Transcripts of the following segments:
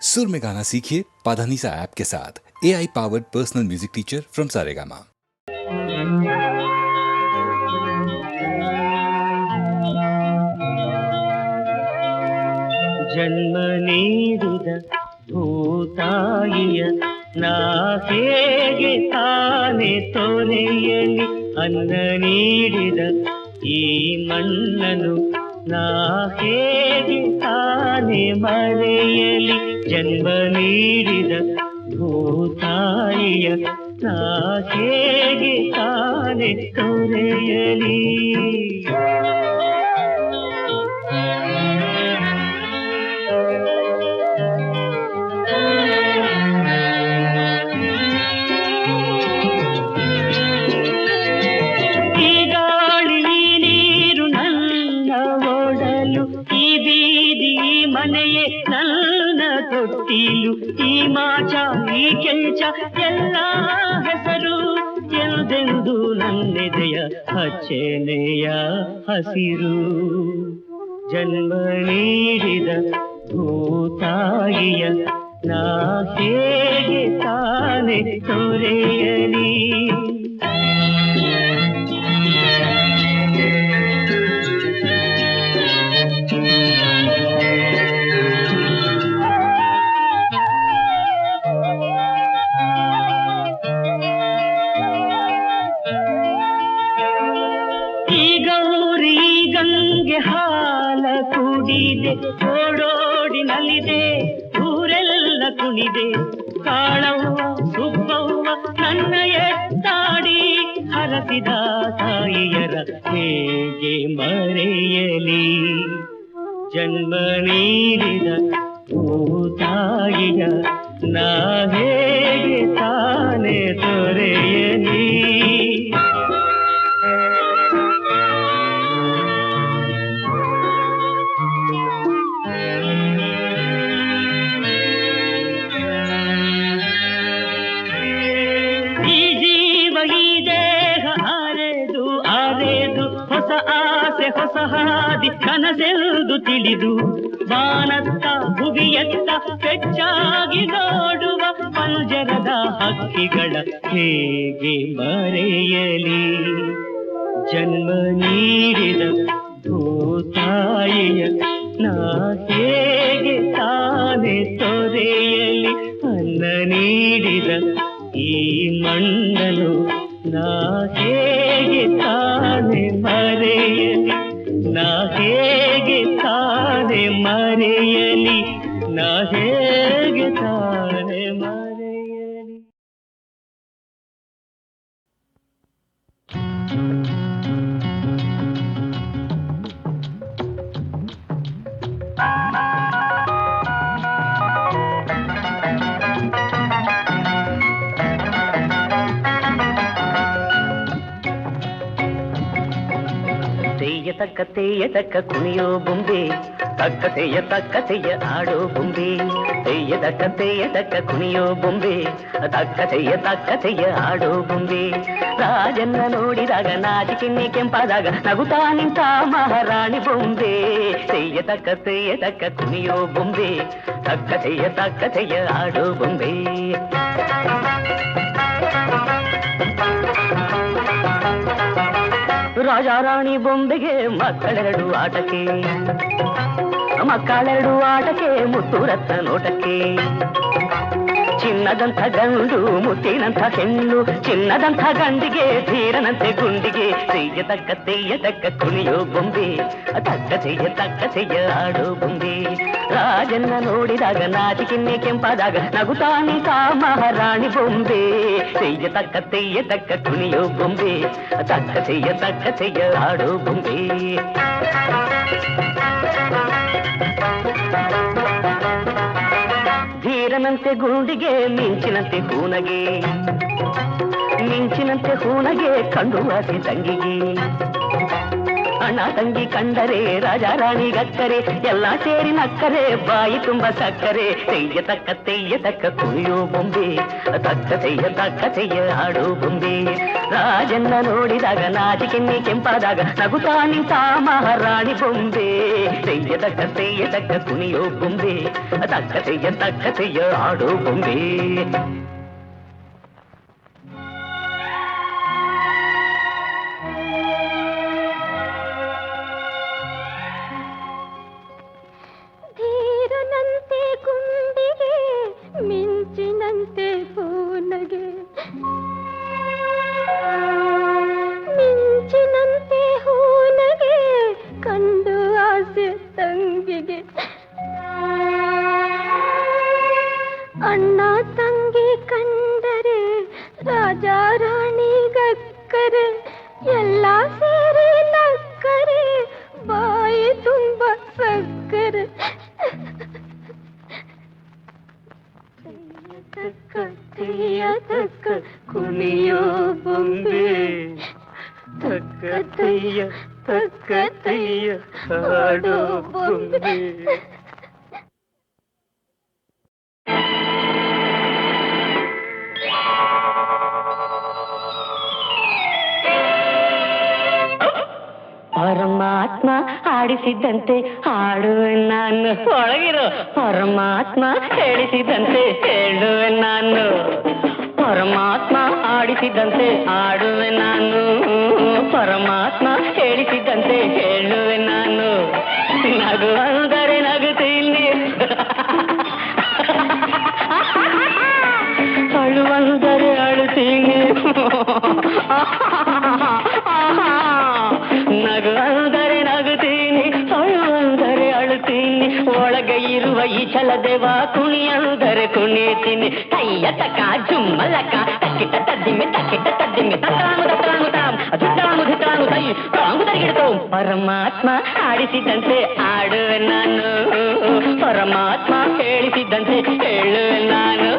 सुर में गाना सीखिए पाधानीसा ऐप के साथ। AI powered personal music teacher from Saregama. ಜನ್ಮ ನೀಡಿದ ಭೂತಾಯಿಯ ನಾ ಹೇಗೆ ತಾನೆ ತೊರೆಯಲಿ, ಅನ್ನ ನೀಡಿದ ಈ ಮಣ್ಣನು ನಾ ಹೇಗೆ ತಾನೆ ಮರೆಯಲಿ. ಜನ್ಮ ನೀಡಿದ ಭೂತಾಯಿಯ ನಾ ಹೇಗೆ ತಾನೆ ತೊರೆಯಲಿ. ಮನೆಯೇ ನನ್ನ ತೊಟ್ಟಿಲು, ಈ ಮಾಚ ಈ ಕೆಂಚ ಎಲ್ಲ ಹೆಸರು ಎಂದೆಂದು ನನ್ನೆದೆಯ ಹಚ್ಚೆನೆಯ ಹಸಿರು. ಜನ್ಮ ನೀಡಿದ ಭೂತಾಯಿಯ ನಾ ಹೇಗೆ ತಾನೆ ತೊರೆಯಲಿ. ಹಾಲ ಕುಡಿದೆ, ಓಡೋಡಿ ನಲಿದೆ, ಊರೆಲ್ಲ ಕುಣಿದೆ. ಕಾಳವ್ವ ಸುಬ್ಬವ್ವ ನನ್ನ ಎತ್ತಾಡಿ ಹರಸಿದ ತಾಯಿಯರ ಹೇಗೆ ಮರೆಯಲಿ. ಜನ್ಮ ನೀಡಿದ ಭೂತಾಯಿಯ ನಾ ಹೇಗೆ ತಾನೆ ತೊರೆಯಲಿ. ಹೊಸ ಆಸೆ ಹೊಸ ಹಾದಿ ಕನಸೆಂದು ತಿಳಿದು ಬಾನತ್ತ ಭುವಿಯತ್ತ ಹೆಚ್ಚಾಗಿ ನೋಡುವ ಪಂಜರದ ಹಕ್ಕಿಗಳ ಹೇಗೆ ಮರೆಯಲಿ. ಜನ್ಮ ನೀಡಿದ ಭೂತಾಯಿಯ ನಾ ಹೇಗೆ ತಾನೆ ತೊರೆಯಲಿ. ಅನ್ನ ನೀಡಿದ ಈ ಮಣ್ಣನು ನಾ ಹೇಗೆ ತಾನೆ ಮರೆಯಲಿ. ನಾ ಹೇಗೆ ತಾನೆ ಮರೆಯಲಿ. ನಾ ಹೇಗೆ ತಾನೆ ಮರೆಯಲಿ. ತೆಯ್ಯ ತಕ್ಕ ಕುಣಿಯೋ ಬೊಂಬೆ, ತಕ್ಕ ತೆಯ್ಯ ಆಡೋ ಬೊಂಬೆ. ತೆಯ್ಯ ತಕ್ಕ ಕುಣಿಯೋ ಬೊಂಬೆ, ತಕ್ಕ ತೆಯ್ಯ ಆಡೋ ಬೊಂಬೆ. ರಾಜನ್ನ ನೋಡಿದಾಗ ನಾಚಿಕೆನ್ನೆ ಕೆಂಪಾದಾಗ ನಗುತ್ತಾ ನಿಂತ ಮಹಾರಾಣಿ ಬೊಂಬೆ. ತೆಯ್ಯ ತಕ್ಕ ಕುಣಿಯೋ ಬೊಂಬೆ, ತಕ್ಕ ತೆಯ್ಯ ಆಡೋ ಬೊಂಬೆ. ರಾಜಾರಾಣಿ ಬೊಂಬೆಗೆ ಮಕ್ಕಳೆರಡು ಆಟಕ್ಕೆ ಮುತ್ತು ರತ್ನ ನೋಟಕ್ಕೆ. ಚಿನ್ನದಂಥ ಗಂಡು ಮುತ್ತಿನಂಥ ಹೆಣ್ಣು, ಚಿನ್ನದಂಥ ಗಂಡಿಗೆ ಧೀರನಂತೆ ಗುಂಡಿಗೆ. ತೆಯ್ಯ ತಕ್ಕ ಕುಣಿಯೋ ಬೊಂಬೆ, ತಕ್ಕ ತೆಯ್ಯ ಆಡೋ ಬೊಂಬೆ. ರಾಜನ್ನ ನೋಡಿದಾಗ ನಾಚಿಕೆನ್ನೆ ಕೆಂಪಾದಾಗ ನಗುತ್ತಾ ನಿಂತ ಮಹಾರಾಣಿ ಬೊಂಬೆ. ತೆಯ್ಯ ತಕ್ಕ ಕುಣಿಯೋ ಬೊಂಬೆ, ತಕ್ಕ ತೆಯ್ಯ ಆಡೋ ಬೊಂಬೆ. ಧೀರನಂತೆ ಗುಂಡಿಗೆ ಮಿಂಚಿನಂತೆ ಹೂನಗೆ ಕಂಡು ಆಸೆ ತಂಗಿಗೆ. ಅಣ್ಣ ತಂಗಿ ಕಂಡರೆ ರಾಜ ರಾಣಿಗಕ್ಕರೆ ಎಲ್ಲ ಸೇರಿ ನಕ್ಕರೆ ಬಾಯಿ ತುಂಬ ಸಕ್ಕರೆ ತೆಯ್ಯ ತಕ್ಕ ಕುಣಿಯೋ ಬೊಂಬೆ ತಕ್ಕ ತೆಯ್ಯ ಆಡೋ ಬೊಂಬೆ ರಾಜನ್ನ ನೋಡಿದಾಗ ನಾಚಿಕೆನ್ನಿ ಕೆಂಪಾದಾಗ ನಗುತ್ತಾ ನಿಂತ ಮಹಾರಾಣಿ ಬೊಂಬೆ ತೆಯ್ಯ ತಕ್ಕ ಕುಣಿಯೋ ಬೊಂಬೆ ತಕ್ಕ ತೆಯ್ಯ ಆಡೋ ಬೊಂಬೆ ಮಿಂಚಿನಂತೆ ಹೂನಗೆ ಮಿಂಚಿನಂತೆ ಹೂನಗೆ ಕಂಡು ಆಸೆ ತಂಗಿಗೆ ಅಣ್ಣ ತಂಗಿ ಕಂಡರೆ ರಾಜ ರಾಣಿಗಕ್ಕರೆ ಎಲ್ಲ ಸೇರಿ ನಕ್ಕರೆ ಬಾಯಿ ತುಂಬ ಸಕ್ಕರೆ ತಕ್ಕ ಕುಣಿಯೋ ಬೊಂಬೆ ತಕ್ಕ ತೆಯ್ಯ ಆಡೋ ಬೊಂಬೆ ಪರಮಾತ್ಮ ಆಡಿಸಿದಂತೆ ಹಾಡುವೆ ನಾನು ಒಳಗಿರೋ ಪರಮಾತ್ಮ ಹೇಳಿಸಿದಂತೆ ಹೇಳುವೆ ನಾನು ಪರಮಾತ್ಮ ಆಡಿಸಿದಂತೆ ಆಡುವೆ ನಾನು ಪರಮಾತ್ಮ ಹೇಳಿಸಿದಂತೆ ಹೇಳುವೆ ನಾನು ನಗು ಅಂದರೆ ನಗುತ್ತೀನಿ ಅಳುವಂದರೆ ಅಳುತ್ತೀನಿ ನಗು ಅಂದರೆ ನಗುತ್ತೀನಿ ಅಳುವಂದರೆ ಅಳುತ್ತೀನಿ ಒಳಗೆ ಇರುವ ಈ ಛಲದೇವ ಕುಣಿಯಂದರೆ ಕುಣಿತೀನಿ ಕೈಯ ತಕ ಜುಮ್ಮಲಕ ತಕ್ಕಿಟ ತದ್ದಿಮೆ ಪರಮಾತ್ಮ ಆಡಿಸಿದಂತೆ ಆಡುವೆ ನಾನು ಪರಮಾತ್ಮ ಹೇಳಿಸಿದಂತೆ ಹೇಳುವೆ ನಾನು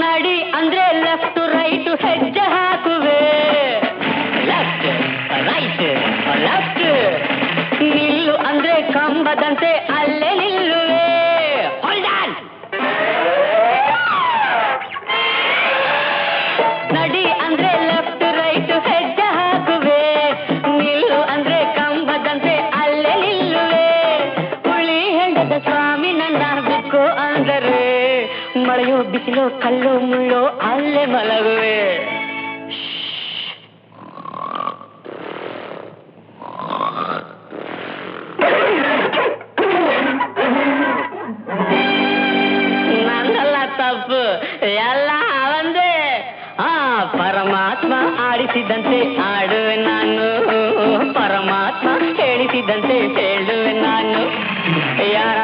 ನಡಿ ಅಂದ್ರೆ ಲೆಫ್ಟ್ ರೈಟ್ ಹೆಜ್ಜೆ ಹಾಕುವೆ ಲೆಫ್ಟ್ ರೈಟ್ ಲೆಫ್ಟ್ ನಿಲ್ಲು ಅಂದ್ರೆ ಕಂಬದಂತೆ ಅಲ್ಲೇ ನಿಲ್ಲುವೆ ನಡಿ ಅಂದ್ರೆ ಲೆಫ್ಟ್ ರೈಟ್ ಹೆಜ್ಜೆ ಹಾಕುವೆ ನಿಲ್ಲು ಅಂದ್ರೆ ಕಂಬದಂತೆ ಅಲ್ಲೇ ನಿಲ್ಲುವೆ ಹುಳಿ ಹೆಂಡದ ಸ್ವಾಮಿ ನನ್ನ ಬಿಕ್ಕು ಅಂದರೆ ಮಳೆಯೋ ಬಿಸಿಲು ಕಲ್ಲು ಮುಳ್ಳು ಅಲ್ಲೇ ಮಲಗುವೆ ನಂದಲ್ಲ ತಪ್ಪು ಎಲ್ಲ ಅವಂದೇ ಪರಮಾತ್ಮ ಆಡಿಸಿದಂತೆ ಆಡುವೆ ನಾನು ಪರಮಾತ್ಮ ಹೇಳಿಸಿದಂತೆ ಹೇಳುವೆ ನಾನು ಯಾರ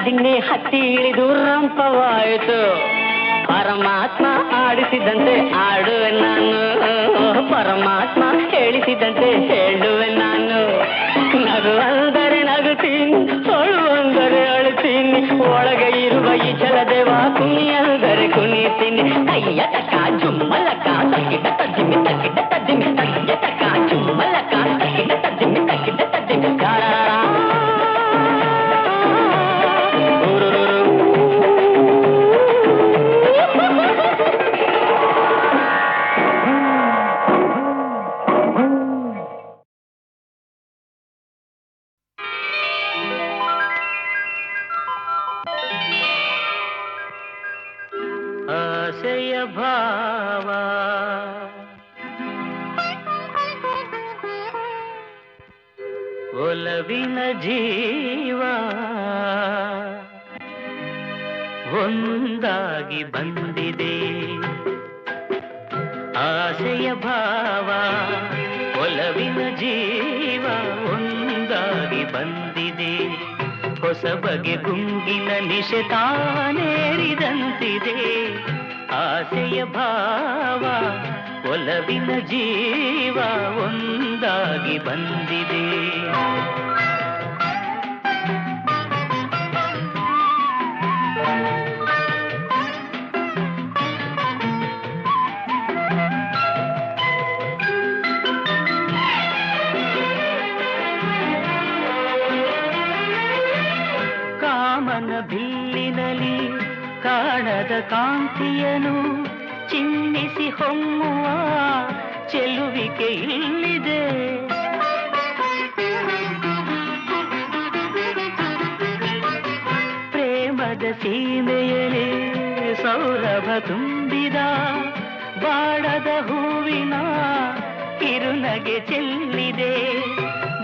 ದಿನ್ನೆ ಹತ್ತಿ ಇಳಿದು ರಂಪವಾಯಿತು ಪರಮಾತ್ಮ ಆಡಿಸಿದಂತೆ ಆಡುವೆ ನಾನು ಪರಮಾತ್ಮ ಹೇಳಿಸಿದಂತೆ ಹೇಳುವೆ ನಾನು ನಗು ಅಂದರೆ ನಗುತ್ತೀನಿ ಅಳು ಅಂದರೆ ಅಳುತ್ತೀನಿ ಒಳಗೆ ಇರುವ ಈ ಛಲದೇವ ಕುಣಿಯಂದರೆ ಕುಣಿತೀನಿ ಕೈಯ ತಕ ಜುಮ್ಮಲಕ ತಕ್ಕಿಟ ತದ್ದಿಮಿ ಕೈಯ ತಕ ಜುಮ್ಮಲಕ ತಕ್ಕಿಟ ತದ್ದಿಮಿ ಆಸೆಯ ಭಾವ ಒಲವಿನ ಜೀವ ಒಂದಾಗಿ ಬಂದಿದೆ ಆಸೆಯ ಭಾವ ಒಲವಿನ ಜೀವ ಒಂದಾಗಿ ಬಂದಿದೆ ಹೊಸ ಬಗೆ ಗುಂಗಿನ ನಿಶೆ ತಾನೇರಿದಂತಿದೆ ಆಸೆಯ ಭಾವ ಒಲವಿನ ಜೀವ ಒಂದಾಗಿ ಬಂದಿದೆ ಕಾಮನ ಬಿಲ್ಲಿನಲ್ಲಿ ಕಾಣದ ಕಾಂತಿಯನು ಚಿನ್ನಿಸಿ ಹೊಮ್ಮುವ ಚೆಲುವಿಕೆ ಇಲ್ಲಿದೆ ಪ್ರೇಮದ ಸೀಮೆಯಲೇ ಸೌರಭ ತುಂಬಿದ ಬಾಡದ ಹೂವಿನ ಕಿರುನಗೆ ಚೆಲ್ಲಿದೆ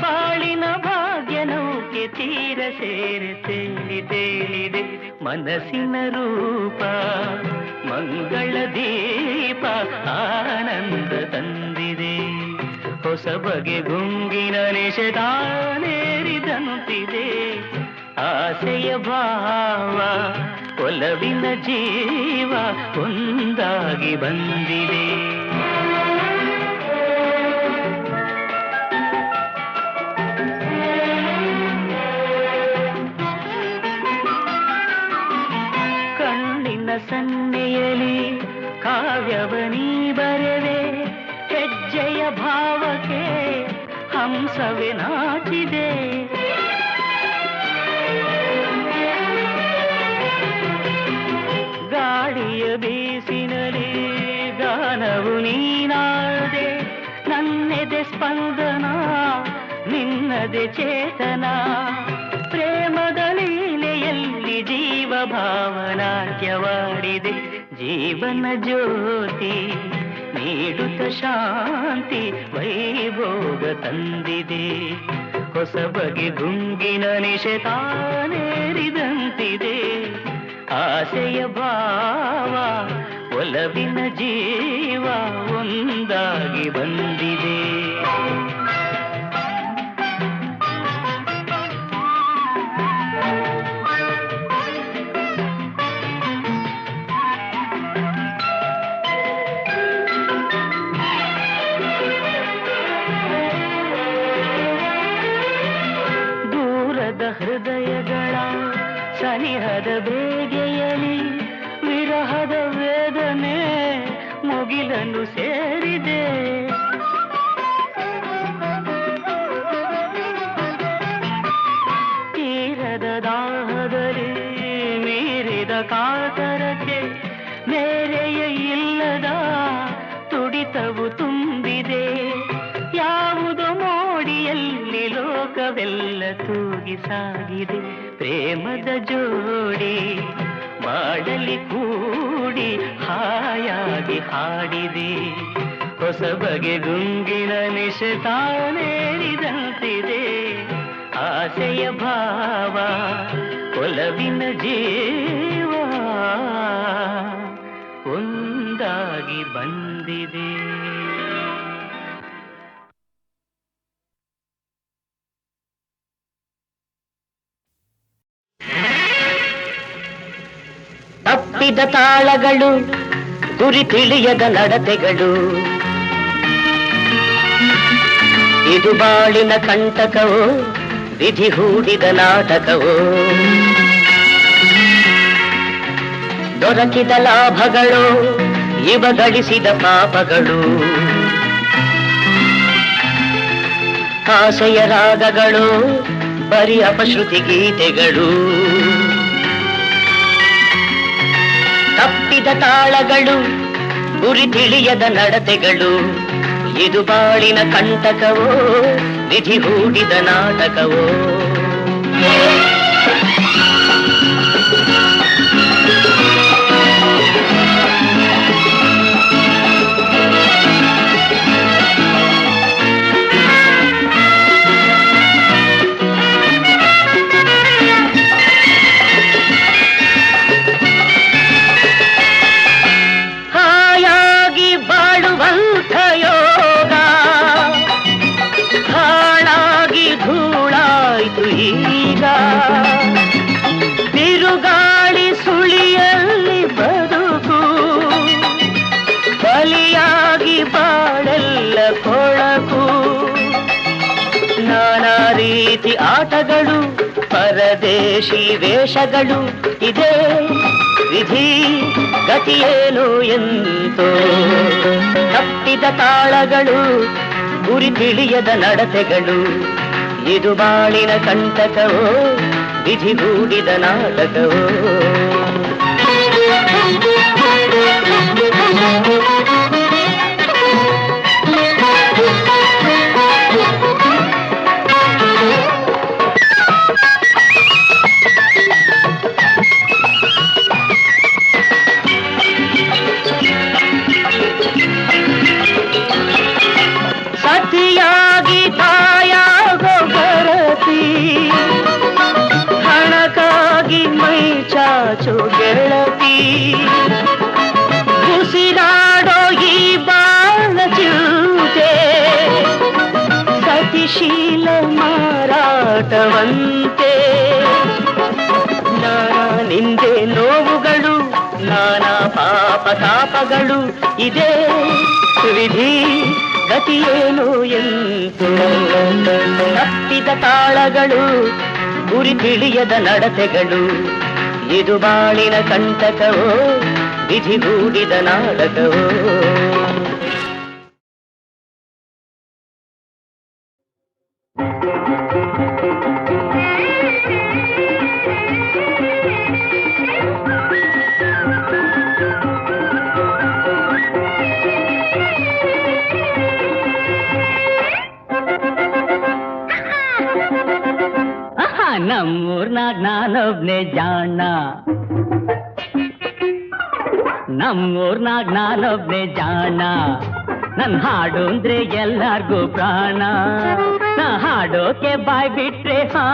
ಬಾಳಿನ ಭಾಗ್ಯ ನೌಕೆ ತೀರ ಸೇರಿ ತೇಲಿದೆ ಮನಸ್ಸಿನ ರೂಪ ಮಂಗಳ ದೀಪ ಆನಂದ ತಂದಿದೆ ಹೊಸ ಬಗೆ ಗುಂಗಿನ ನಿಷೇಧಾನೇರಿದಂತಿದೆ ಆಸೆಯ ಭಾವ ಒಲವಿನ ಜೀವ ಒಂದಾಗಿ ಬಂದಿದೆ ಸನ್ನೆಯಲಿ ಕಾವ್ಯವನೀ ಬರೆವೆ ಹೆಜ್ಜೆಯ ಭಾವಕ್ಕೆ ಹಂಸವೇ ನಾಚಿದೆ ಗಾಳಿಯ ಬೀಸಿನಲಿ ಗಾನವು ನೀನಾದೆ ನನ್ನೆದೆ ಸ್ಪಂದನ ನಿನ್ನದೆ ಚೇತನ ಪ್ರೇಮದ ಲೀಲೆಯಲ್ಲಿ ಜೀವ ಭಾವನಾಟ್ಯವಾಡಿದೆ ಜೀವನ ಜ್ಯೋತಿ ನೀಡುತ್ತ ಶಾಂತಿ ವೈಭೋಗ ತಂದಿದೆ ಹೊಸ ಬಗೆ ಗುಂಗಿನ ನಿಶೆ ತಾನೇರಿದಂತಿದೆ ಆಸೆಯ ಭಾವ ಒಲವಿನ ಜೀವ ಒಂದಾಗಿ ಬಂದಿದೆ ಹೃದಯಗಳ ಸನಿಹದ ಬೇಗೆಯಲಿ ವಿರಹದ ವೇದನೆ ಮುಗಿಲನ್ನು ಸೇರಿದೆ ತೀರದ ದಾಹದಲ್ಲಿ ಮೀರಿದ ಕಾತರಕ್ಕೆ ಮೇರೆಯ ಇಲ್ಲದ ತುಡಿತವು ತುಂಬಿದೆ ಯಾವುದೋ ಮೋಡಿಯಲ್ಲಿ ಲೋಕವೆಲ್ಲ ತೂಗಿ ಸಾಗಿದೆ ಪ್ರೇಮದ ಜೋಡಿ ಮಾಡಲಿ ಕೂಡಿ ಹಾಯಾಗಿ ಹಾಡಿದೆ ಹೊಸ ಬಗೆ ಗುಂಗಿನ ನಿಶೆ ತಾನೇರಿದಂತಿದೆ ಆಸೆಯ ಭಾವ ಒಲವಿನ ಜೀವ ಒಂದಾಗಿ ಬಂದಿದೆ ತಪ್ಪಿದ ತಾಳಗಳು ಗುರಿ ತಿಳಿಯದ ನಡತೆಗಳು ಇದು ಬಾಳಿನ ಕಂಟಕವೋ ವಿಧಿ ಹೂಡಿದ ನಾಟಕವೋ ದೊರಕಿದ ಲಾಭಗಳು ಇವ ಗಳಿಸಿದ ಪಾಪಗಳು ಆಸೆಯ ರಾಗಗಳು ಬರಿ ಅಪಶ್ರುತಿ ಗೀತೆಗಳು ತಪ್ಪಿದ ತಾಳಗಳು ಗುರಿ ತಿಳಿಯದ ನಡತೆಗಳು ಇದು ಬಾಳಿನ ಕಂಟಕವೋ ವಿಧಿ ಹೂಡಿದ ನಾಟಕವೋ ಮಾತಗಳು ಪರದೇಶಿ ವೇಷಗಳು ಇದೇ ವಿಧಿ ಗತಿಯೇನು ಎಂತೋ ತಪ್ಪಿದ ತಾಳಗಳು ಗುರಿ ತಿಳಿಯದ ನಡತೆಗಳು ಇದು ಬಾಳಿನ ಕಂಟಕವೋ ವಿಧಿಗೂಡಿದ ನಾಟಕವೋ ಸತಿಯಾಗಿ ತಾಯಾಗೋ ಬರತಿ ಹಣಕ್ಕಾಗಿ ಮೈ ಚಾಚೋ ಗೆಳತಿ ಉಸಿರಾಡೋ ಈ ಬಾಳ ಚಿಂತೆ ಸತಿಶೀಲ ಮಾರಾಟವಂತೆ ನಾನಾ ನಿಂದೆ ನೋವುಗಳು ನಾನಾ ಪಾಪ ತಾಪಗಳು ಇದೇ ವಿಧಿ ಗತಿಯೇನು ಎಂತೋ ತಪ್ಪಿದ ತಾಳಗಳು ಗುರಿ ತಿಳಿಯದ ನಡತೆಗಳು ಇದು ಬಾಳಿನ ಕಂಟಕವೋ ವಿಧಿಗೂಡಿದ ನಾಟಕವೋ ನಮ್ಮೂರ್ನಾಗ ನಾನೊಬ್ನೇ ಜಾಣ ನಮ್ಮೂರ್ನಾಗ ನಾನೊಬ್ನೇ ಜಾಣ ನನ್ ಹಾಡು ಅಂದ್ರೆ ಎಲ್ಲಾರ್ಗೂ ಪ್ರಾಣ ನಾ ಹಾಡೋಕೆ ಬಾಯ್ ಬಿಟ್ರೆ ಹಾ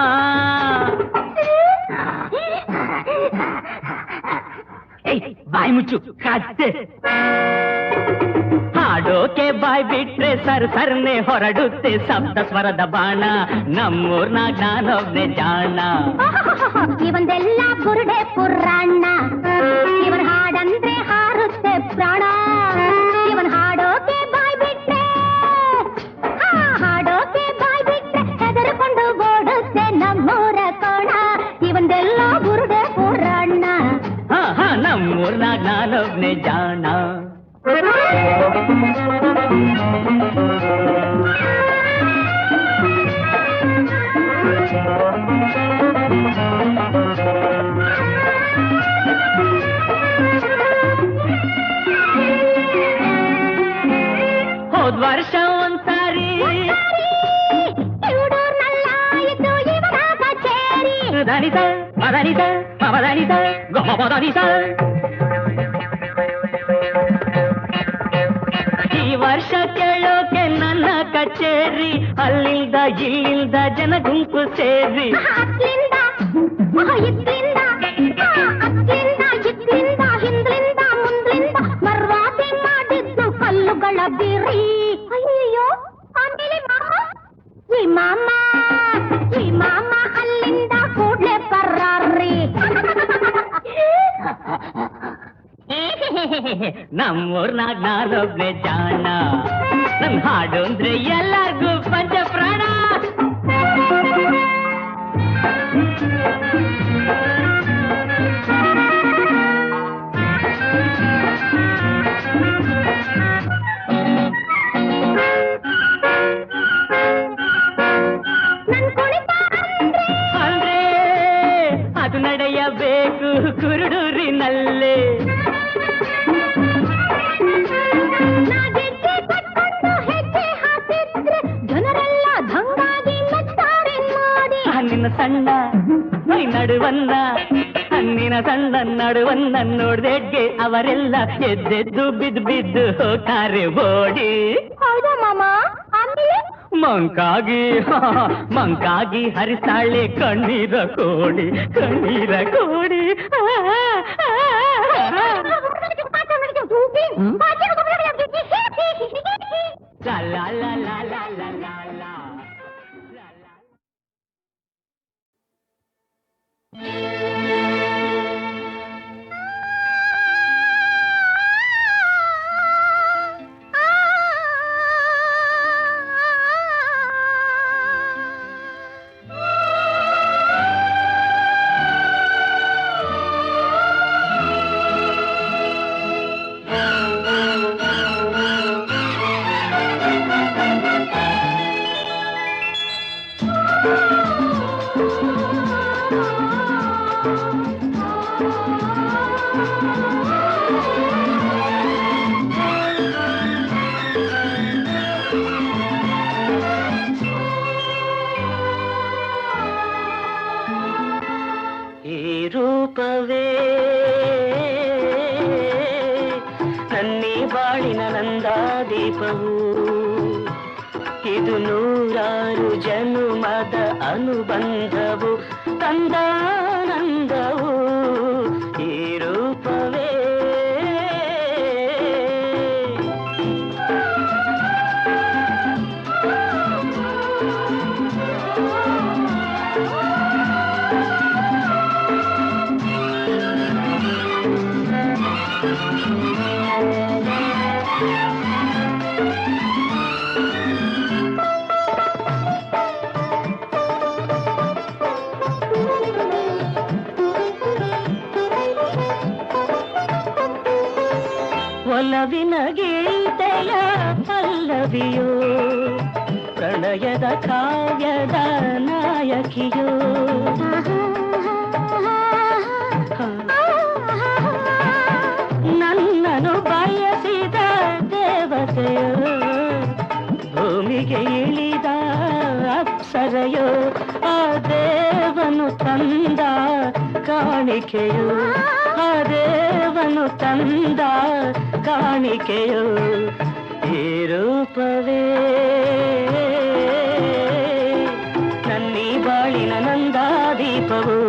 ಬಾಯ್ ಮುಚ್ಚು ಕತ್ತೆ ಹಾಡೋಕೆ ಬಾಯ್ ಬಿಟ್ರೆ ಸರ್ನೆ ಹೊರಡುತ್ತೆ ಸಪ್ತ ಸ್ವರದ ಬಾಣ ನಮ್ಮೂರ್ನಾಗ ನಾನೊಬ್ನೇ ಜಾಣ ಇವಂದೆಲ್ಲ ಬುರುಡೆ ಪುರಾಣ ಇವನ್ ಹಾಡಂದ್ರೆ ಹಾರುತ್ತೆ ಪ್ರಾಣ ಇವನ್ ಹಾಡೋಕೆ ಬಾಯ್ ಬಿಟ್ರೆ ಹಾಡೋಕೆ ಬಾಯ್ ಬಿಟ್ರೆ ಹೆದರ್ಕೊಂಡು ಓಡುತ್ತೆ ನಮ್ಮೂರ ಕೋಣ ಇವಂದೆಲ್ಲ ಬುರುಡೆ ಪುರಾಣ ನಮ್ಮೂರ್ನಾಗ ನಾನೊಬ್ನೇ ಜಾಣ ಹೋದ್ ವರ್ಷ ಒಂದ್ಸಾರಿ ದನಿತ ಮದನಿತ ಮದನಿತ ಗೊಮದನಿತ ಈ ವರ್ಷ ಕೇಳೋಕೆ ನನ್ನ ಕಚೇರಿ ಅಲ್ಲಿಂದ ಇಲ್ಲಿಂದ ಜನ ಗುಂಪು ಸೇರಿ ಹಿಂದ್ಲಿಂದ ಮುಂದ್ಲಿಂದ ಮರ್ವಾಸಿ ಮಾಡಿದ್ದು ಕಲ್ಲುಗಳ ಬಿರಿ ಅಯ್ಯೋ ಆಮೇಲೆ ಈ ಮಾಮ ಅಲ್ಲಿಂದ ಕೂಡ್ಲೆ ಪರ್ರಾರ್ರಿ ನಮ್ಮೂರ್ನಾಗ ನಾನೊಬ್ನೇ ಜಾಣ ನನ್ ಹಾಡು ಅಂದ್ರೆ ಎಲ್ಲಾರ್ಗೂ ಪಂಚ ಪ್ರಾಣ ಅಂದ್ರೆ ಅದು ನಡೆಯಬೇಕು ಕುರುಡೂರಿನಲ್ಲೇ ಜನರೆಲ್ಲ ದಂಗಾಗಿ ನೋಡಿ ನಿನ್ನ ಸಣ್ಣ ನಡುವನ್ನ ನಿನ್ನ ಸಣ್ಣ ನಡುವನ್ನ ನೋಡ್ದೆಡ್ಗೆ ಅವರೆಲ್ಲ ಎದ್ದೆದ್ದು ಬಿದ್ದು ಹೋಗ್ತಾರೆ ಓಡಿ ಹೌದಾ ಮಾಮ ಆಮೇಲೆ ಮಂಕಾಗಿ ಹರಿಸ್ತಾಳೆ ಕಣ್ಣೀರ ಕೋಡಿ ಲಾ ಲಾ ಲಾ ಲಾ ಲಾ ಲಾ ಲಾ. ಬಾಳಿನ ನಂದಾದೀಪವು ಇದು ನೂರಾರು ಜನುಮದ ಅನುಬಂಧವು ತಂದಾನಂದವು ಈ ರೂಪವೇ ಒಲವಿನ ಗೀತೆಯ ಪಲ್ಲವಿಯೋ ಪ್ರಣಯದ ಕಾವ್ಯದ ನಾಯಕಿಯೋ ನನ್ನನು ಬಯಸಿದ ದೇವತೆಯೋ ಭೂಮಿಗೆ ಇಳಿದ ಅಪ್ಸರೆಯೋ ಆ ದೇವನು ತಂದ ಕಾಣಿಕೆಯೋ ಆ ದೇವನು ತಂದ ಕಾಣಿಕೆಯೋ ಈ ರೂಪವೇ ನನ್ನೀ ಬಾಳಿನ ನಂದಾದೀಪವು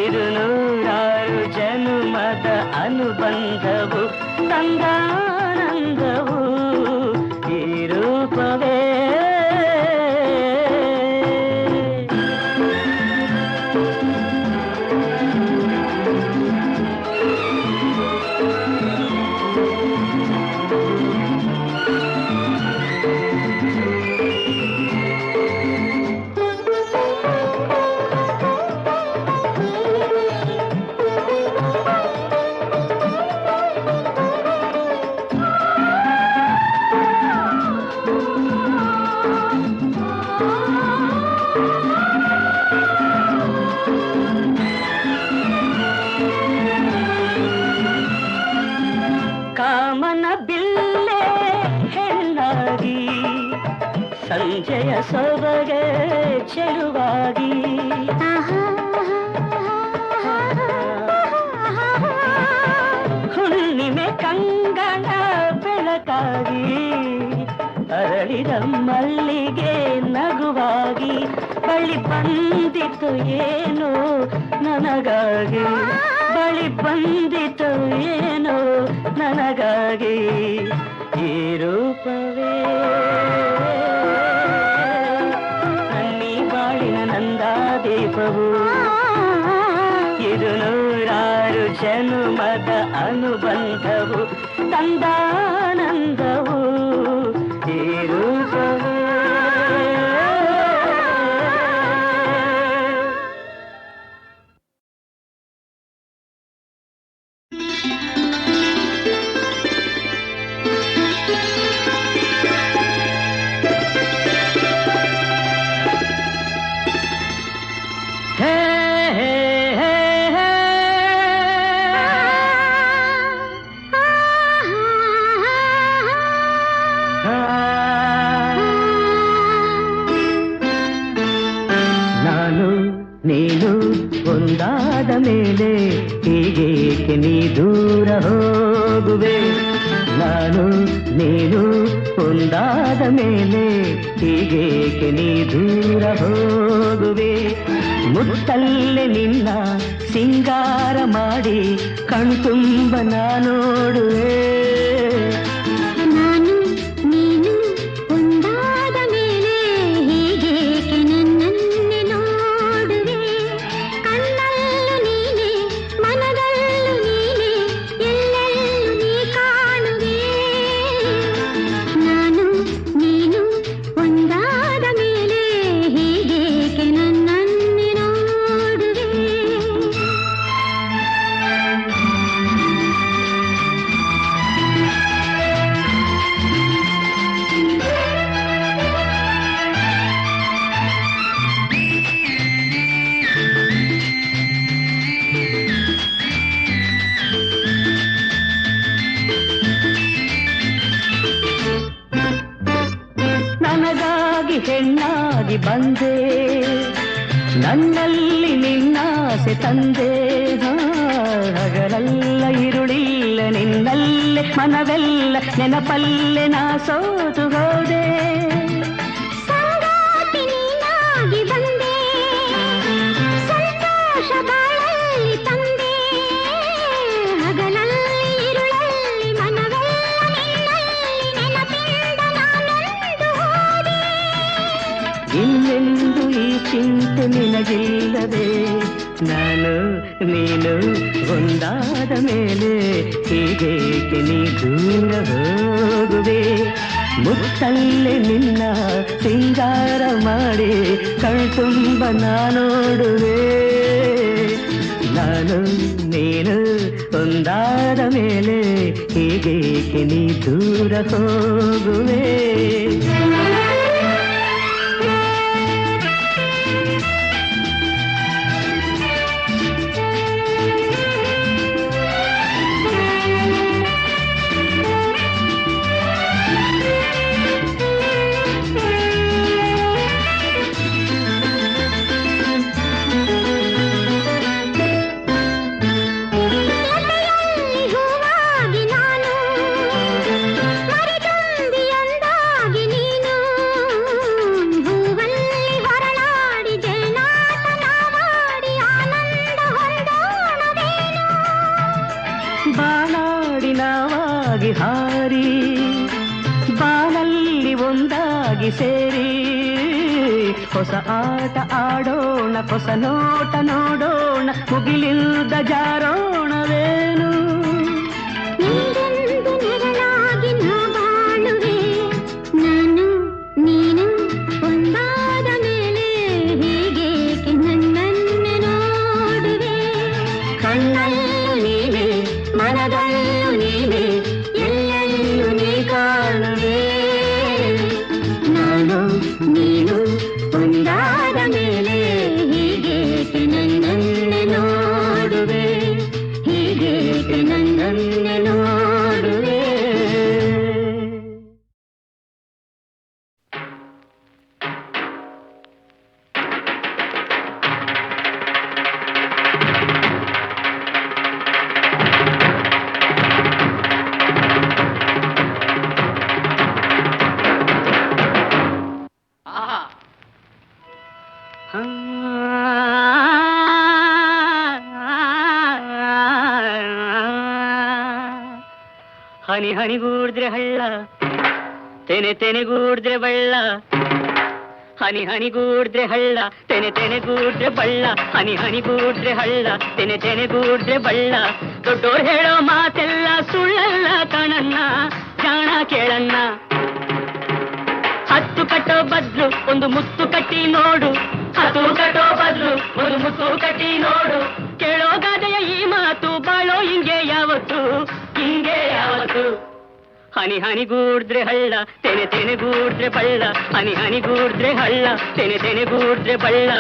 ಇದು ನೂರಾರು ಜನುಮದ ಅನುಬಂಧವು ತಂದಾನಂದವು ಈ ರೂಪವೇ ಕಾಮನ ಬಿಲ್ಲೆ ಹೆಣ್ಣಾಗಿ ಸಂಜೆಯ ಸೊಬಗೆ ಚೆಲುವಾಗಿ ಹುಣ್ಣಿಮೆ ಕಂಗಣ ಬೆಳಕಾಗಿ ಅರಳಿದ ಮಲ್ಲಿಗೆ ನಗುವಾಗಿ ಬಳಿ ಬಂದಿತು ಏನೋ ನನಗಾಗಿ ಬಳಿ ಬಂದಿತು ಏನೋ ನನಗಾಗಿ ಈ ರೂಪವೇ ನನ್ನೀ ಬಾಳಿನ ನಂದಾದೀಪವು ಇದು ನೂರಾರು ಜನುಮದ ಅನುಬಂಧವು ತಂದಾನಂದವು ಈ ರೂಪವೇ ನಾನು ನೀನು ಒಂದಾದ ಮೇಲೆ ಹೀಗೇಕೆ ನೀ ದೂರ ಹೋಗುವೆ ನಾನು ನೀನು ಒಂದಾದ ಮೇಲೆ ಹೀಗೇಕೆ ನೀ ದೂರ ಹೋಗುವೆ ಮುತ್ತಲ್ಲೇ ನಿನ್ನ ಸಿಂಗಾರ ಮಾಡಿ ಕಣ್ತುಂಬ ನೋಡುವೆ ನಾನು ನೀನು ಒಂದಾದ ಮೇಲೆ ಹೀಗೇಕೆ ನನ್ನನ್ನೇ ನೋಡುವೆ ಕಣ್ಣಲ್ಲೂ ನೀನೆ ಮನದಲ್ಲೂ ನೀನೆ ಎಲ್ಲೆಲ್ಲೂ ನೀ ಕಾಣುವೆ ನಾನು ನೀನು ಒಂದಾದ ಮೇಲೆ ಹೀಗೇಕೆ ನನ್ನನ್ನೇ ನೋಡುವೆ ನನಗಾಗಿ ಹೆಣ್ಣಾಗಿ ಬಂದೆ ನನ್ನಲ್ಲಿ ನಿನ್ನಾಸೆ ತಂದೆ ಹಗಲೆಲ್ಲ ಇರುಳಿಲ್ಲ ನಿನ್ನಲ್ಲೇ ಮನವೆಲ್ಲ ನೆನಪಲ್ಲೆ ನಾ ಸೋತು ಹೋದೆ. ಸಂಗಾತಿ ನೀನಾಗಿ ಬಂದೆ, ಸಂತೋಷ ಬಾಳಲ್ಲಿ ತಂದೆ. ಹಗಲಲ್ಲಿ ഇരുಳಲ್ಲಿ ಮನವೆಲ್ಲ ನಿನ್ನಲ್ಲಿ ನೆನಪಿಂದ ನಾನೊಂದು ಹೋದೆ. ಇನ್ನೆಂದು ಈ ಚಿಂತೆ ನಿನಗಿಲ್ಲದೆ, ನಾನು ನೀನು ಒಂದಾದ ಮೇಲೆ ಹೀಗೇಕೆ ನೀ ದೂರ ಹೋಗುವೆ. ಮುತ್ತಲ್ಲೇ ನಿನ್ನ ಸಿಂಗಾರ ಮಾಡಿ ಕಣ್ತುಂಬ ನಾನೋಡುವೆ. ನಾನು ನೀನು ಒಂದಾದ ಮೇಲೆ ಹೀಗೇಕೆ ನೀ ದೂರ ಹೋಗುವೆ. ಬಾನಾಡಿ ಹಾರಿ ಬಾನಲ್ಲಿ ಒಂದಾಗಿ ಸೇರಿ ಹೊಸ ಆಟ ಆಡೋಣ, ಹೊಸ ನೋಟ ನೋಡೋಣ, ಮುಗಿಲಿಲ್ಲದ ಜಾರೋಣವೇನು. ನೀರೆಂದು ನೆರಳಾಗಿ ನಾ ಬಾಳುವೆ, ನಾನು ನೀನು ಒಂದಾದ ಮೇಲೆ ಹೀಗೇಕೆ ನನ್ನನ್ನೇ ನೋಡುವೆ. ಕಣ್ಣಲ್ಲೂ ನೀನೆ, ಮನದಲ್ಲೂ ನೀನೆ, ಎಲ್ಲೆಲ್ಲೂ ನೀ ಕಾಣುವೆ. ನಾನು ನೀನು ಒಂದಾದ ಮೇಲೆ ಹೀಗೇಕೆ ನನ್ನನ್ನೇ ನೋಡುವೆ, ಹೀಗೇಕೆ ನನ್ನನ್ನೇ ನೋಡುವೆ. ಹನಿ ಹನಿಗೂಡಿದ್ರೆ ಹಳ್ಳ, ತೆನೆ ತೆನೆಗೂಡಿದ್ರೆ ಬಳ್ಳ. ಹನಿ ಹನಿಗೂಡಿದ್ರೆ ಹಳ್ಳ, ತೆನೆ ತೆನೆಗೂಡಿದ್ರೆ ಬಳ್ಳ. ಹನಿ ಹನಿಗೂಡಿದ್ರೆ ಹಳ್ಳ, ತೆನೆ ತೆನೆಗೂಡಿದ್ರೆ ಬಳ್ಳ. ದೊಡ್ಡೋರು ಹೇಳೋ ಮಾತೆಲ್ಲ ಸುಳ್ಳಲ್ಲ ಕಣಣ್ಣ, ಜಾಣ ಕೇಳಣ್ಣ. ಹತ್ತು ಕಟ್ಟೋ ಬದ್ಲು ಒಂದು ಮುತ್ತು ಕಟ್ಟಿ ನೋಡು, ಹತ್ತು ಕಟ್ಟೋ ಬದ್ಲು ಒಂದು ಮುತ್ತು ಕಟ್ಟಿ ನೋಡು. ಕೇಳೋ ಗಾದೆಯ ಈ ಮಾತು ಬಾಳೋ ಹಿಂಗೆ ಯಾವತ್ತು, ಹಿಂಗೆ ಯಾವತ್ತು. ಹನಿ ಹನಿಗೂಡಿದ್ರೆ ಹಳ್ಳ, ತೆನೆ ತೆನೆಗೂಡಿದ್ರೆ ಬಳ್ಳ. ಹನಿ ಹನಿಗೂಡಿದ್ರೆ ಹಳ್ಳ, ತೆನೆ ತೆನೆಗೂಡಿದ್ರೆ ಬಳ್ಳ.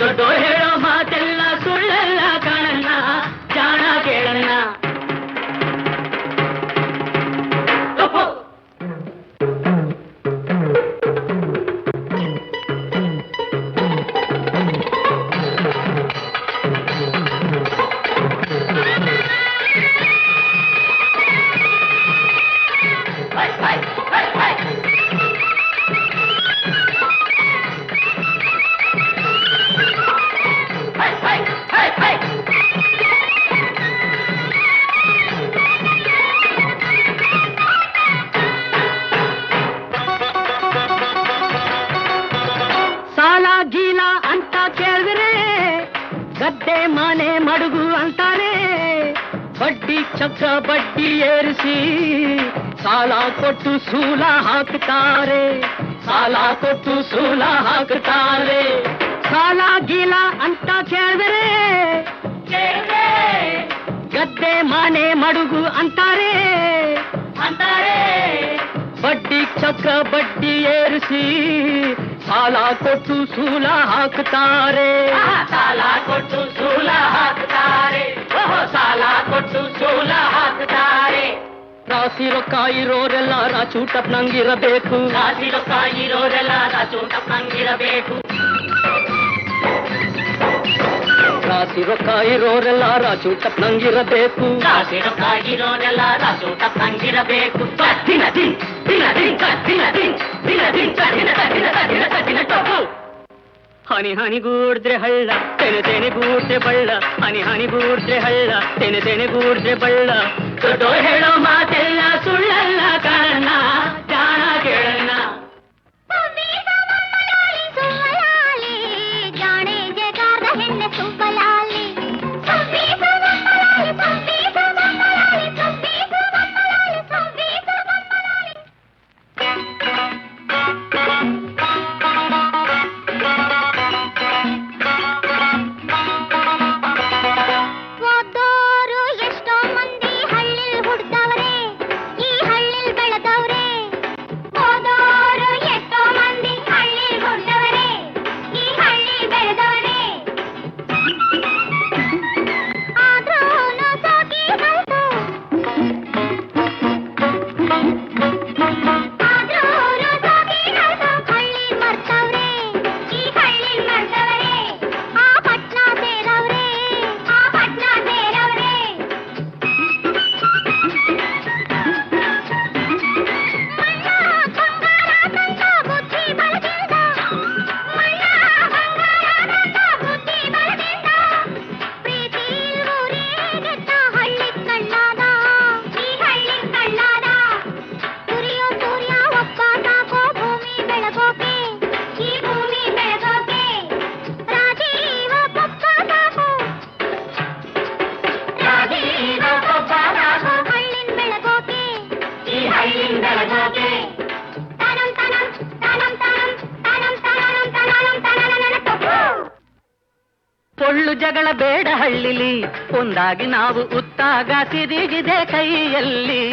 ದೊಡ್ಡೋರು ಹೇಳೋ ಮಾತೆಲ್ಲ ಸುಳ್ಳಲ್ಲ ಕಾಣಣ್ಣ, ಜಾಣ ಕೇಳಣ್ಣ. ಸಾಲ ಗೀಲ ಅಂತ ಕೇಳಿದ್ರೆ ಗದ್ದೆ ಮನೆ ಮಡುಗು ಅಂತಾರೆ. ಬಡ್ಡಿ ಚಕ್ರ ಬಡ್ಡಿ ಏರಿಸಿ ಸಾಲ ಕೊಟ್ಟು ಸೂಲ ಹಾಕ್ತಾರೆ, ಸಾಲ ಕೊಟ್ಟು ಸೂಲ ಹಾಕ್ತಾರೆ. ಸಾಲ ಗೀಲ ಅಂತ ಕೇಳಿದ್ರೆ ಗದ್ದೆ ಮನೆ ಮಡುಗು ಅಂತಾರೆ, ಅಂತಾರೆ. ಬಡ್ಡಿ ಚಕ್ರ ಬಡ್ಡಿ ಏರಿಸಿ ಸಾಲ ಕೊಟ್ಟು ಸೂಲ ಹಾಕ್ತಾರೆ, ಸಾಲ ಕೊಟ್ಟು ಸೂಲ ಹಾಕ್ತಾರೆ, ಸಾಲ ಕೊಟ್ಟು ಸೂಲ ಹಾಕ್ತಾರೆ. ರಾಶಿ ರೊಕ್ಕ ಇರೋರೆಲ್ಲ ರಾಚೂಟಪ್ನಂಗಿರಬೇಕು, ರಾಶಿ ರೊಕ್ಕ ಇರೋರೆಲ್ಲ ರಾಚೂಟಪ್ನಂಗಿರಬೇಕು. ರಾಸಿ ರೊಕ್ಕ ಇರೋರೆಲ್ಲ ರಾಜು ಟಪ್ನಂಗಿರಬೇಕು. ರಾಸಿ ರೊಕ್ಕ ಇರೋರೆಲ್ಲ ರಾಜು ಟಪ್ನಂಗಿರಬೇಕು. ದಿನ ದಿನ ದಿನ ದಿನ ದಿನ ದಿನ ದಿನ ದಿನ ದಿನ ದಿನ ದಿನ ಟಪ್ಪು. ಹನಿ ಹನಿಗೂಡ್ದ್ರೆ ಹಳ್ಳ ತೆನೆ ತೆನೆಗೂಡ್ರೆ ಬಳ್ಳ. ಹನಿ ಹನಿಗೂಡ್ರೆ ಹಳ್ಳ ತೆನೆ ತೆನೆಗೂಡ್ರೆ ಬಳ್ಳ. ದೊಡ್ಡೋರು ಹೇಳೋ ಮಾತೆಲ್ಲ ಸುಳ್ಳಲ್ಲ ಕಾರಣ ಜಾಣ ಕೇಳಣ್ಣ. ಪೊಳ್ಳು ಜಗಳ ಬೇಡ ಹಳ್ಳಿಲಿ, ಒಂದಾಗಿ ನಾವು ಉತ್ತಾಗ ಸಿರಿಗಿದೆ ಕೈಯಲ್ಲಿ.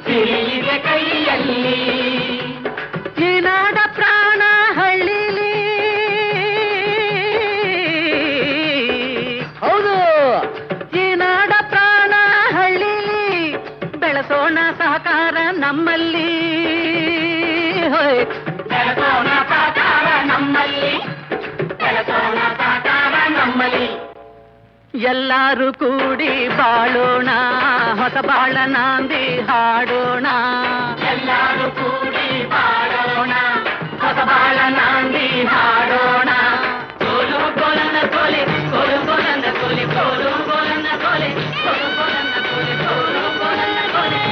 ಸಿರಿಗಿದೆ ಕೈಯಲ್ಲಿ. ಈ ನಾಡ ಪ್ರಾಣ ಹಳ್ಳಿಲಿ. ಹೌದು, ಈ ನಾಡ ಪ್ರಾಣ ಹಳ್ಳಿಲಿ. ಬೆಳೆಸೋಣ ಸಹಕಾರ ನಮ್ಮಲ್ಲಿ. ಬೆಳೆಸೋಣ ಸಹಕಾರ ನಮ್ಮಲ್ಲಿ. ಬೆಳೆಸೋಣ ಸಹಕಾರ ನಮ್ಮಲ್ಲಿ. ಎಲ್ಲರೂ ಕೂಡಿ ಬಾಳೋಣ, ಹೊಸ ಬಾಳ ನಾಂದಿ ಹಾಡೋಣ. ಎಲ್ಲರೂ ಕೂಡಿ ಬಾಳೋಣ, ಹೊಸ ಬಾಳ ನಾಂದಿ ಹಾಡೋಣ. ಕೋಲು ಕೋಲನ್ನ ಕೋಲೆ, ಕೋಲು ಕೋಲನ್ನ ಕೋಲೆ, ಕೋಲು ಕೋಲನ್ನ ಕೋಲೆ, ಕೋಲು ಕೋಲನ್ನ ಕೋಲೆ, ಕೋಲು ಕೋಲನ್ನ ಕೋಲೆ.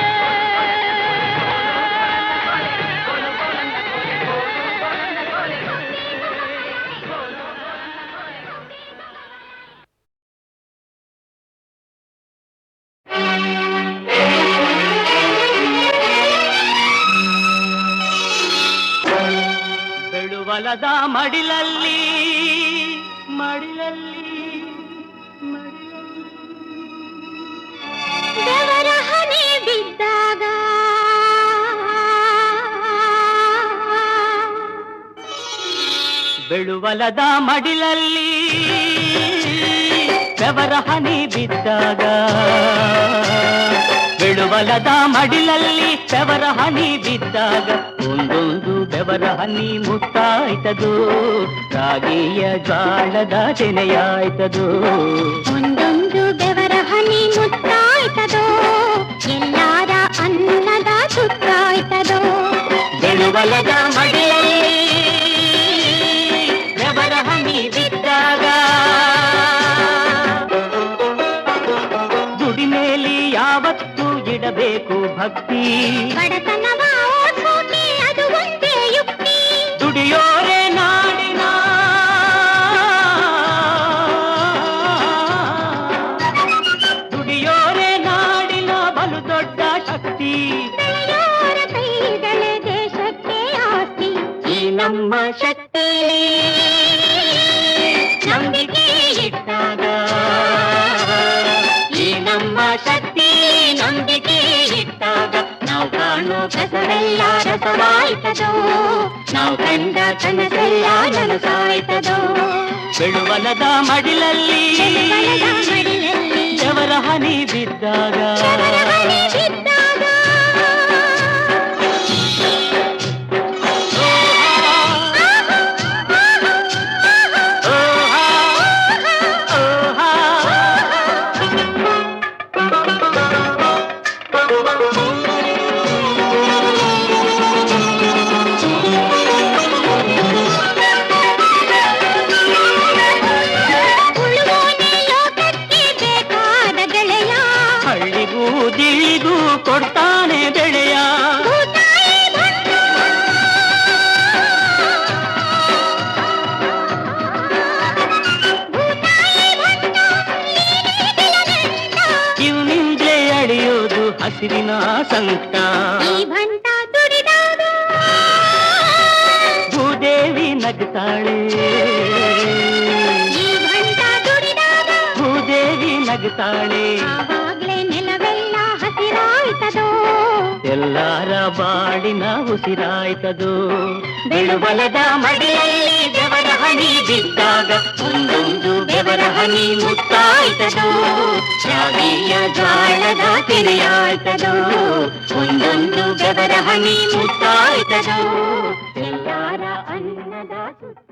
ಬೆಳುವಲದ ಮಡಿಲಲ್ಲಿ ಮಡಿಲಲ್ಲಿ ದೇವರ ಹನಿ ಬಿದ್ದಾಗ ಬೆಳುವಲದ ಮಡಿಲಲ್ಲಿ ಬೆವರ ಹನಿ ಬಿದ್ದಾಗ. ಬೆಳುವಲದ ಮಡಿಲಲ್ಲಿ ಬೆವರ ಹನಿ ಬಿದ್ದಾಗ ಒಂದೊಂದು ಬೆವರ ಹನಿ ಮುತ್ತಾಯ್ತದು, ರಾಗಿಯ ಜ್ವಾಳದ ತೆನೆಯಾಯ್ತದು. ಒಂದೊಂದು ಬೆವರ ಹನಿ ಮುತ್ತಾಯ್ತದೋ, ಎಲ್ಲಾರ ಅನ್ನದ ಸುತ್ತಾಯ್ತದೋ. ಬೆಳುವಲದ ಮಡಿಲಲ್ಲಿ ಬೆವರ ಹನಿ ಬಿದ್ದಾಗ. ದುಡಿಮೇಲಿ ಯಾವತ್ತೂ ಇಡಬೇಕು ಭಕ್ತಿ, ಬಡತನವ ಓಡ್ಸೋಕೆ ಅದು ಒಂದೇ ಯುಕ್ತಿ. ದುಡಿಯೋರೆ ನಾಡಿನ ದುಡಿಯೋರೆ ನಾಡಿನ ಬಲು ದೊಡ್ಡ ಶಕ್ತಿ. ಬೆಳೆಯೋರ ಕೈಗಳೇ ದೇಶಕ್ಕೆ ಆಸ್ತಿ. ಈ ನಮ್ಮ ಶಕ್ತಿ ನಂಬಿಕೆ ಇಟ್ಟಾಗ, ಈ ನಮ್ಮ ಶಕ್ತಿ ನಂಬಿಕೆ ಇಟ್ಟಾಗ ನಾವು ಕಾಣೋ ಕಸವೆಲ್ಲ ರಸವಾಯ್ತದೋ, ನಾವು ಕಂಡ ಕನಸೆಲ್ಲ ನನಸಾಯ್ತದೋ. ಬೆಳುವಲದ ಮಡಿಲಲ್ಲಿ ಬೆವರ ಹನಿ ಬಿದ್ದಾಗ. ಉಸಿರಿನ ಸಂಕಟ. ಈ ಭಂಟ ದುಡಿದಾಗ ಭೂದೇವಿ ನಗ್ತಾಳೆ, ಈ ಭಂಟ ದುಡಿದಾಗ ಭೂದೇವಿ ನಗ್ತಾಳೆ. ಆವಾಗ್ಲೇ ನೆಲವೆಲ್ಲ ಹಸಿರಾಯ್ತದೋ, ಎಲ್ಲಾರ ಬಾಳಿನ ಉಸಿರಾಯ್ತದು. ಬೆಳುಬಲದ ಮಡಿಲಲ್ಲಿ ಬೆವರ ಹನಿ ಬಿದ್ದಾಗ ಒಂದೊಂದು ಬೆವರ ಹನಿ ಮುತ್ತಾಯ್ತದು. ಶಾವಿಯ ಜ್ವಾಳದ ತೆರೆಯಾಯ್ತದು, ಒಂದೊಂದು ಬೆವರ ಹನಿ ಮುತ್ತಾಯ್ತದು. ಎಲ್ಲಾರ ಅನ್ನದ ಸುತ್ತ